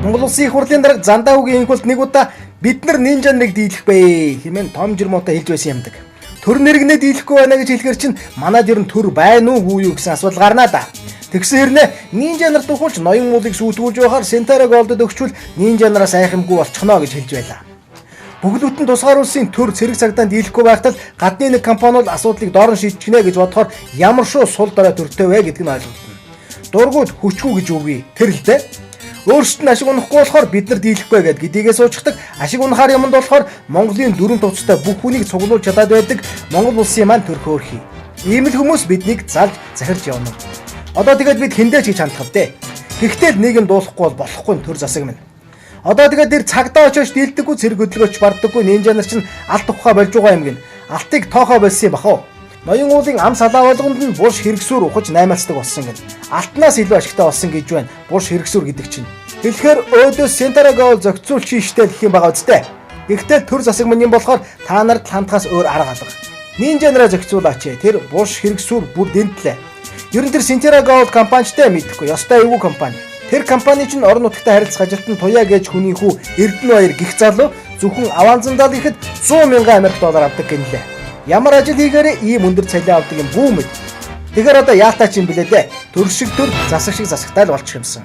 Монгол Улсын их хурлын дарга Зандаа үгийн инхулд нэг удаа бид нар нинжа нэг дийлэх бэ хэмээн том жирмуутай хэлж байсан юмдаг. Төр нэргнээ дийлэхгүй байна гэж хэлэхэр чинь манад ер нь төр байна уу юу гэсэн асуулт гарнаа да. Тэгсэн хэрнээ нинжа нарт ухуулж ноён муулыг сүйтгүүлж байхаар Сентара голдод өгчвөл нинжа нараас айхамгүй болчихно гэж хэлж байлаа. Бүглүүтэн тусгаар улсын төр цэрэг цагдаа дийлэхгүй байхад гадны нэг компани бол асуудлыг доор нь шийдчихнэ гэж бодохоор ямар шоу сул дорой төртэй вэ гэдг нь ойлгогдно. Дургууд хүчгүй гэж үгүй тэр л дээ. Өөрсдөд нь ашиг унахгүй болохоор бид нар дийлэхгүй гэд гэдийгээ суучдаг. Ашиг унахаар юмд болохоор Монголын дөрвөн төвчтэй бүх хүнийг цуглуулж чадаад байдаг Монгол улсын маань төр хөөрхий. Ийм л хүмүүс биднийг залж захирж явна. Одоо тэгээд бид хэндэж хийж хандах вэ? Гэхдээ нийгэм дуусахгүй бол болохгүй төр засаг минь. Одоо тэгээд тэр цагдаа очиж дийлдэггүй цэрэг хөдөлгөөч бардаггүй нинжа нар чинь алт ухаа болж байгаа юм гин. Алтыг тоохоо болсон юм бахав. Ноён уулын ам салаа болгонд нь бурш хэрэгсүүр ухаж наймаалцдаг болсон гин. Алтнаас илүү ашигтай болсон гэж байна. Бурш хэрэгсүүр гэдэг чинь. Тэгэхээр өөдөөс Сентарагоо зохицуулчих штэ гэх юм байгаа үстэй. Гэхдээ төр засаг мань юм болохоор та нарт хандхаас өөр арга алга. Нинжа нараа зохицуулаач. Тэр бурш хэрэгсүүр бүр дэнтлээ. Ер нь тэр Сентарагоо компанитай мэдхгүй. Ёстой эвгүй компани. Тэр компани чинь орон нутагтай харилцах ажилтан Туяа гэж хүний хүү Эрдэнэбаяр гих залуу зөвхөн аванзандаа гэхэд 100 мянган Америк доллар авдаг гинлээ. Ямар ажил хийгээрээ ийм өндөр цалин авдаг юм бүү мэд. Тэгэхээр одоо яалтаа ч юм блэ дээ. Төр шиг төр, засаг шиг засагтай л болчих юмсан.